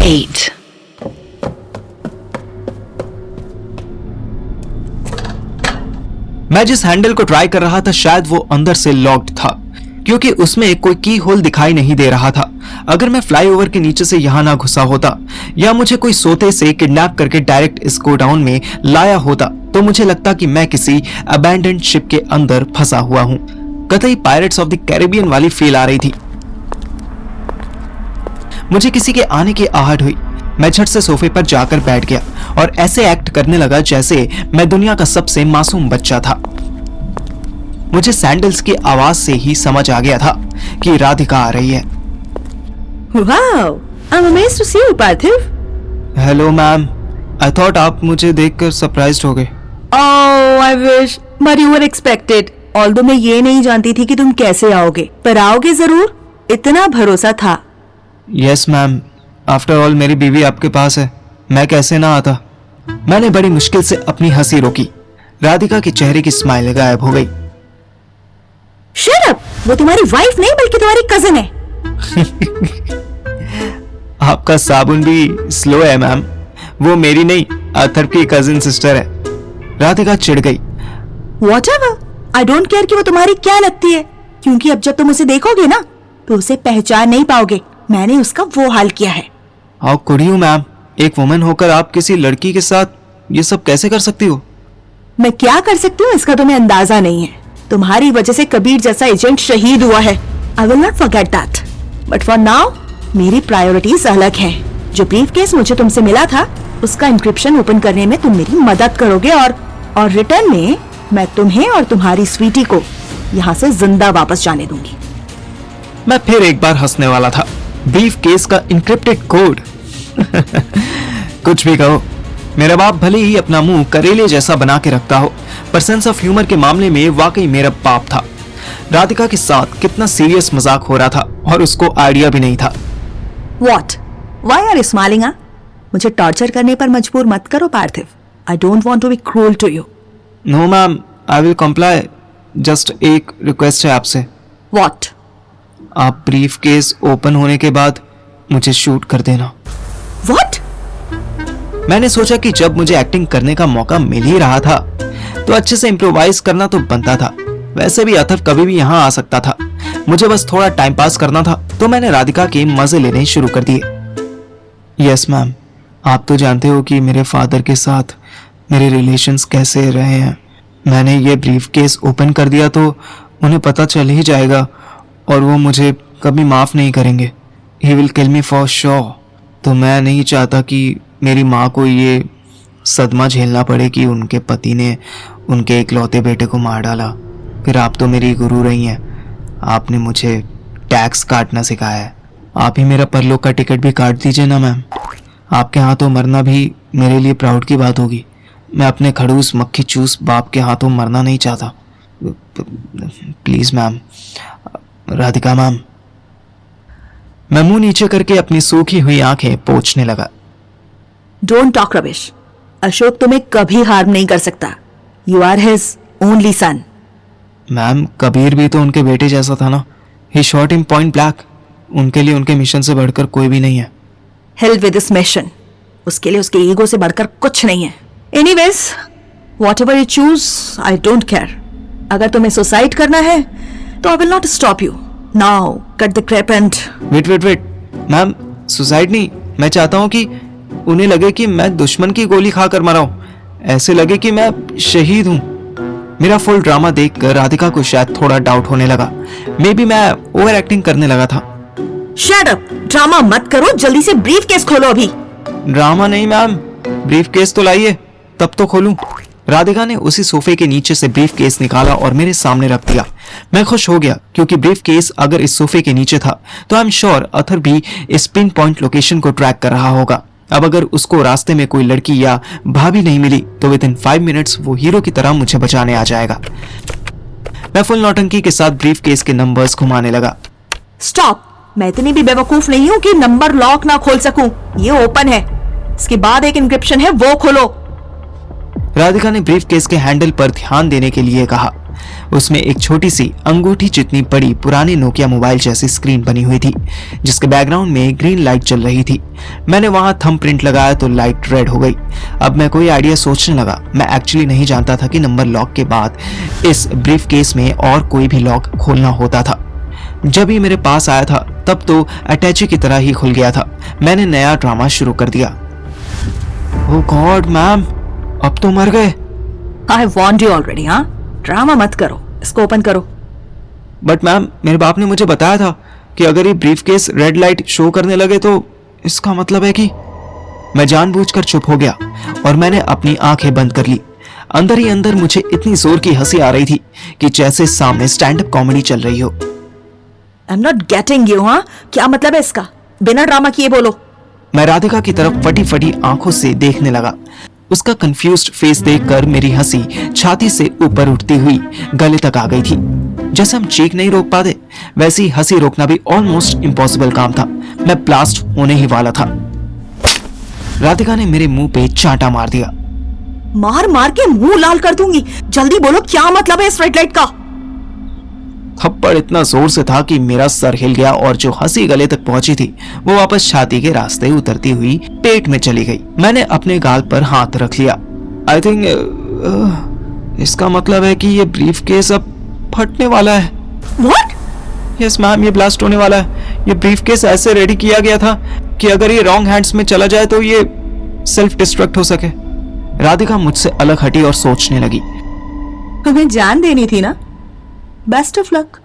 8. मैं जिस हैंडल को ट्राई कर रहा था शायद वो अंदर से लॉक्ड था, क्योंकि उसमें कोई की होल दिखाई नहीं दे रहा था। अगर मैं फ्लाईओवर के नीचे से यहाँ ना घुसा होता या मुझे कोई सोते से किडनैप करके डायरेक्ट इस गोडाउन में लाया होता तो मुझे लगता कि मैं किसी अबैंडन्ड शिप के अंदर फंसा हुआ हूँ। कतई पायरेट्स ऑफ द कैरिबियन वाली फील आ रही थी। मुझे किसी के आने की आहट हुई। मैं झट से सोफे पर जाकर बैठ गया और ऐसे एक्ट करने लगा जैसे मैं दुनिया का सबसे मासूम बच्चा था। मुझे सैंडल्स की आवाज से ही समझ आ गया था कि राधिका आ रही है। Wow, I'm amazed to see you, Parthiv. Hello ma'am, I thought आप मुझे देखकर सरप्राइज्ड हो गए। Oh, I wish, but you were expected. Although मैं ये नहीं जानती थी कि तुम कैसे आओगे, पर आओगे जरूर, इतना भरोसा था। यस मैम, आफ्टर ऑल मेरी बीवी आपके पास है, मैं कैसे ना आता। मैंने बड़ी मुश्किल से अपनी हंसी रोकी। राधिका के चेहरे की स्माइल गायब हो गई। Shut up! वो तुम्हारी वाइफ नहीं बल्कि तुम्हारी कजिन है। आपका साबुन भी स्लो है मैम, वो मेरी नहीं अथर्व की कजिन सिस्टर है। राधिका चिढ़ गई। Whatever, I don't care कि वो तुम्हारी क्या लगती है, क्योंकि अब जब तुम उसे देखोगे ना तो उसे पहचान नहीं पाओगे। मैंने उसका वो हाल किया है। हाउ कुड यू मैम, एक वुमन होकर आप किसी लड़की के साथ ये सब कैसे कर सकती हो? मैं क्या कर सकती हूँ इसका तुम्हें अंदाजा नहीं है। तुम्हारी वजह से कबीर जैसा एजेंट शहीद हुआ है। I will not forget that, but for now मेरी प्रायोरिटीज अलग हैं। जो ब्रीफकेस मुझे तुमसे मिला था उसका इंक्रिप्शन ओपन करने में तुम मेरी मदद करोगे और रिटर्न में मैं तुम्हें और तुम्हारी स्वीटी को यहाँ से जिंदा वापस जाने दूंगी। मैं फिर एक बार हंसने वाला था। ब्रीफकेस का इंक्रिप्टेड कोड। कुछ भी कहो, मेरा बाप भले ही अपना मुंह करेले जैसा बना के रखता हो, पर सेंस ऑफ ह्यूमर के मामले में वाकई मेरा बाप था। राधिका के साथ कितना सीरियस मजाक हो रहा था और उसको आइडिया भी नहीं था। What? Why are you smiling? मुझे टॉर्चर करने पर मजबूर मत करो Parthiv. I don't want to be cruel to you. No ma'am, I will comply. Just एक रिक्वेस्ट है आपसे। What? आप ब्रीफकेस ओपन होने के बाद मुझे शूट कर देना। What? मैंने सोचा कि जब मुझे एक्टिंग करने का मौका मिल ही रहा था तो अच्छे से इम्प्रोवाइज करना तो बनता था। वैसे भी अथर्व कभी भी यहाँ आ सकता था, मुझे बस थोड़ा टाइम पास करना था, तो मैंने राधिका के मजे लेने शुरू कर दिए। यस मैम, आप तो जानते हो कि मेरे फादर के साथ मेरे रिलेशंस कैसे रहे हैं। मैंने ये ब्रीफकेस ओपन कर दिया तो उन्हें पता चल ही जाएगा और वो मुझे कभी माफ नहीं करेंगे। He will kill me for sure. तो मैं नहीं चाहता कि मेरी माँ को ये सदमा झेलना पड़े कि उनके पति ने उनके इकलौते बेटे को मार डाला। फिर आप तो मेरी गुरु रही हैं, आपने मुझे टैक्स काटना सिखाया है। आप ही मेरा परलोक का टिकट भी काट दीजिए ना मैम। आपके हाथों मरना भी मेरे लिए प्राउड की बात होगी। मैं अपने खड़ूस मक्खी चूस बाप के हाथों मरना नहीं चाहता। Please ma'am, Radhika ma'am. मैं मुंह नीचे करके अपनी सूखी हुई आंखें पोंछने लगा। Don't talk rubbish. अशोक तुम्हें कभी हार्म नहीं कर सकता। You are his only son. Ma'am, Kabir भी तो उनके बेटे जैसा था ना। He shot him point blank. उनके लिए उनके मिशन से बढ़कर कोई भी नहीं है। Hell with this mission. उसके लिए उसके ईगो से बढ़कर कुछ नहीं है। Anyways, whatever you choose, I don't care. अगर तुम्हें सुसाइड करना है तो I will not stop you. Now, cut the crap and... wait ma'am, suicide नहीं। मैं चाहता हूँ कि उन्हें लगे कि मैं दुश्मन की गोली खाकर मरा हूँ, ऐसे लगे कि मैं शहीद हूँ। मेरा फुल ड्रामा देखकर राधिका को शायद थोड़ा डाउट होने लगा। मे बी मैं ओवर एक्टिंग करने लगा था। Shut up! ड्रामा मत करो, जल्दी से ब्रीफकेस खोलो अभी। ड्रामा नहीं मैम, ब्रीफकेस तो लाइए तब तो खोलूं। राधिका ने उसी सोफे के नीचे से ब्रीफकेस निकाला और मेरे सामने रख दिया। मैं खुश हो गया क्योंकि ब्रीफकेस अगर इस सोफे के नीचे था तो आई एम श्योर अथर भी इस पिन पॉइंट लोकेशन को ट्रैक कर रहा होगा। अब अगर उसको रास्ते में कोई लड़की या भाभी नहीं मिली तो विद इन 5 मिनट्स वो हीरो की तरह मुझे बचाने आ जाएगा। मैं फुल नौटंकी के साथ ब्रीफकेस के नंबर्स घुमाने लगा। स्टॉप! मैं इतनी भी बेवकूफ नहीं हूँ कि नंबर लॉक ना खोल सकूं। ये ओपन है, इसके बाद एक इंक्रिप्शन है, वो खोलो। राधिका ने ब्रीफकेस के हैंडल पर ध्यान देने के लिए कहा। उसमें एक छोटी सी अंगूठी जितनी बड़ी पुरानी नोकिया मोबाइल जैसी स्क्रीन बनी हुई थी, जिसके बैकग्राउंड में ग्रीन लाइट चल रही थी। मैंने वहां थंबप्रिंट लगाया तो लाइट रेड हो गई। अब मैं कोई आइडिया सोचने लगा। मैं एक्चुअली नहीं जानता था कि नंबर लॉक के बाद इस ब्रीफ केस में और कोई भी लॉक खोलना होता था। जब ही मेरे पास आया था तब तो अटैची की तरह ही खुल गया था। मैंने नया ड्रामा शुरू कर दिया। ओह गॉड मैम, अब तो मर गए। I want you already. हाँ, ड्रामा मत करो, इसको ओपन करो। बट मैम, मेरे बाप ने मुझे बताया था कि अगर ये brief case red light show करने लगे तो इसका मतलब है कि मैं जानबूझकर चुप हो गया और मैंने अपनी आंखें बंद कर ली। अंदर ही अंदर मुझे इतनी जोर की हंसी आ रही थी कि जैसे सामने स्टैंड अप कॉमेडी चल रही हो। I am not getting you. हाँ, क्या मतलब है इसका? बिना ड्रामा किए बोलो। मैं राधिका की तरफ फटी फटी आंखों से देखने लगा। उसका कंफ्यूज्ड फेस देखकर मेरी हंसी छाती से ऊपर उठती हुई गले तक आ गई थी। जैसे हम चीख नहीं रोक पाते, वैसी हंसी रोकना भी ऑलमोस्ट इम्पॉसिबल काम था। मैं ब्लास्ट होने ही वाला था। राधिका ने मेरे मुंह पे चांटा मार दिया। मार मार के मुंह लाल कर दूंगी। जल्दी बोलो, क्या मतलब है इस रेड लाइट का? थप्पड़ इतना जोर से था कि मेरा सर हिल गया और जो हंसी गले तक पहुंची थी वो वापस छाती के रास्ते उतरती हुई पेट में चली गई। मैंने अपने गाल पर हाथ रख लिया। आई थिंक इसका मतलब है कि ये ब्रीफ केस अब फटने वाला है। What? यस मैम, ये ब्लास्ट होने वाला है। ये ब्रीफ केस ऐसे रेडी किया गया था कि अगर ये रॉन्ग हैंड्स में चला जाए तो ये सेल्फ डिस्ट्रक्ट हो सके। राधिका मुझसे अलग हटी और सोचने लगी। तुम्हें जान देनी थी ना। Best of luck.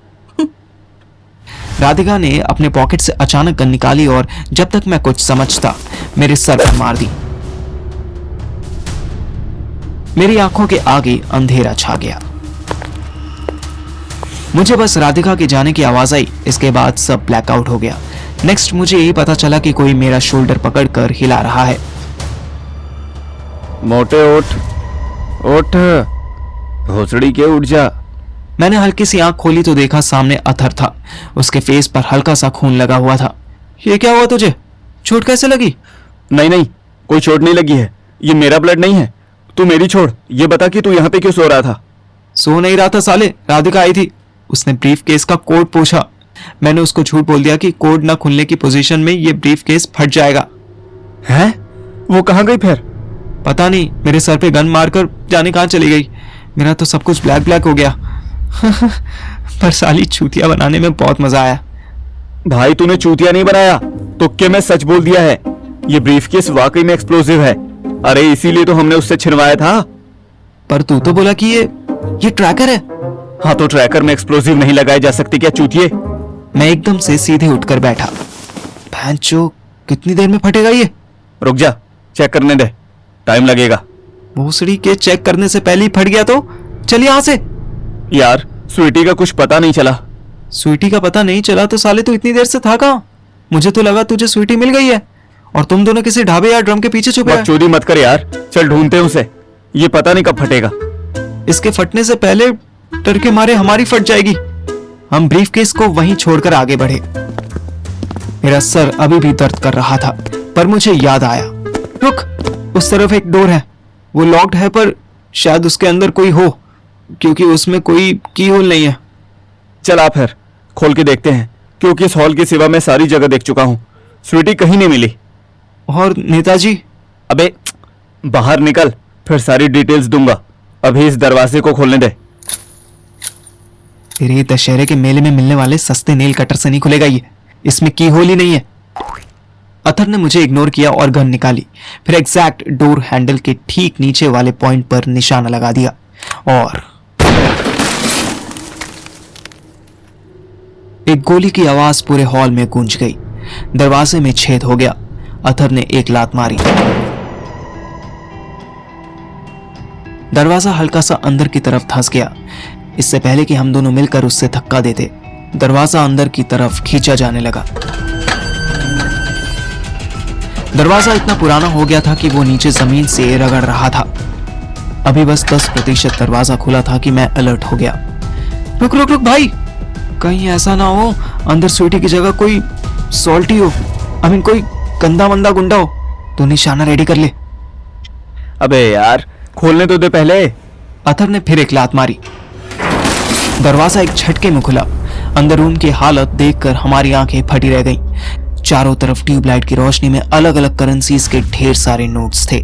राधिका ने अपने पॉकेट से अचानक गन निकाली और जब तक मैं कुछ समझता मेरे सर पर मार दी। मेरी आंखों के आगे अंधेरा छा गया। मुझे बस राधिका के जाने की आवाज आई। इसके बाद सब ब्लैकआउट हो गया। नेक्स्ट मुझे यही पता चला कि कोई मेरा शोल्डर पकड़कर हिला रहा है। मोटे उठ उठ, भोसड़ी के उठ जा। मैंने हल्की सी आंख खोली तो देखा सामने अथर था। उसके फेस पर हल्का सा खून लगा हुआ था। ये क्या हुआ तुझे? चोट कैसे लगी? नहीं नहीं, कोई चोट नहीं लगी है। ये मेरा ब्लड नहीं है। तू मेरी छोड़। ये बता कि तू यहाँ पे क्यों सो रहा था? सो नहीं रहा था साले, राधिका आई थी। उसने ब्रीफ केस का कोड पूछा। मैंने उसको झूठ बोल दिया कि कोड ना खुलने की पोजीशन में ये ब्रीफ केस फट जाएगा। हैं? वो कहाँ गई फिर? पता नहीं, मेरे सर पे गन मारकर जाने कहाँ चली गई। मेरा तो सब कुछ ब्लैक ब्लैक हो गया। पर साली चूतिया बनाने में बहुत मजा आया। भाई तूने चूतिया नहीं बनाया, तुक्के में सच बोल दिया है। ये ब्रीफकेस वाकई में एक्सप्लोसिव है। अरे इसीलिए तो हमने उससे छिनवाया था। पर तू तो बोला कि ये ट्रैकर है। हाँ तो ट्रैकर में एक्सप्लोसिव नहीं लगाए जा सकते क्या चूतिए? मैं एकदम से सीधे उठकर बैठा। भैंचो, कितनी देर में फटेगा ये? रुक जा, चेक करने दे, टाइम लगेगा। भोसड़ी के चेक करने से पहले ही फट गया तो चल यहाँ से। यार स्वीटी का कुछ पता नहीं चला। स्वीटी का पता नहीं चला तो साले तू इतनी देर से था कहाँ? मुझे तो लगा तुझे स्वीटी मिल गई है और तुम दोनों किसी ढाबे या ड्रम के पीछे छुपे हैं। बकचोदी मत कर यार, चल ढूंढते हैं उसे। ये पता नहीं कब फटेगा। इसके फटने से पहले डर के मारे हमारी फट जाएगी। हम ब्रीफकेस को वहीं छोड़कर आगे बढ़े। मेरा सर अभी भी दर्द कर रहा था पर मुझे याद आया। रुक, उस तरफ एक डोर है, वो लॉक्ड है पर शायद उसके अंदर कोई हो क्योंकि उसमें कोई की होल नहीं है। चल आप फिर खोल के देखते हैं, क्योंकि इस हॉल के सिवा मैं सारी जगह देख चुका हूँ। स्वीटी कहीं नहीं मिली। और नेताजी? अबे बाहर निकल, फिर सारी डिटेल्स दूंगा। अभी इस दरवाजे को खोलने दे। तेरे दशहरे के मेले में मिलने वाले सस्ते नेल कटर से नहीं खुलेगा ये। इसमें की होल ही नहीं है। अथर ने मुझे इग्नोर किया और गन निकाली। फिर एग्जैक्ट डोर हैंडल के ठीक नीचे वाले पॉइंट पर निशाना लगा दिया और एक गोली की आवाज पूरे हॉल में गूंज गई। दरवाजे में छेद हो गया। अथर ने एक लात मारी। दरवाजा हल्का सा अंदर की तरफ धंस गया। इससे पहले कि हम दोनों मिलकर उससे धक्का देते, दरवाजा अंदर की तरफ खींचा जाने लगा। दरवाजा इतना पुराना हो गया था कि वो नीचे जमीन से रगड़ रहा था। अभी बस 10% दरवाजा खुला था कि मैं अलर्ट हो गया। रुक रुक रुक भाई, कहीं ऐसा ना हो अंदर स्वीटी की जगह कोई सॉल्टी हो। कोई गंदा मंदा गुंडा हो। तो निशाना रेडी कर ले। अबे यार खोलने तो दे पहले। अथर ने फिर एक लात मारी। दरवाजा एक झटके में खुला। अंदर रूम की हालत देखकर हमारी आंखें फटी रह गईं। चारों तरफ ट्यूबलाइट की रोशनी में अलग अलग करेंसीज के ढेर सारे नोट्स थे।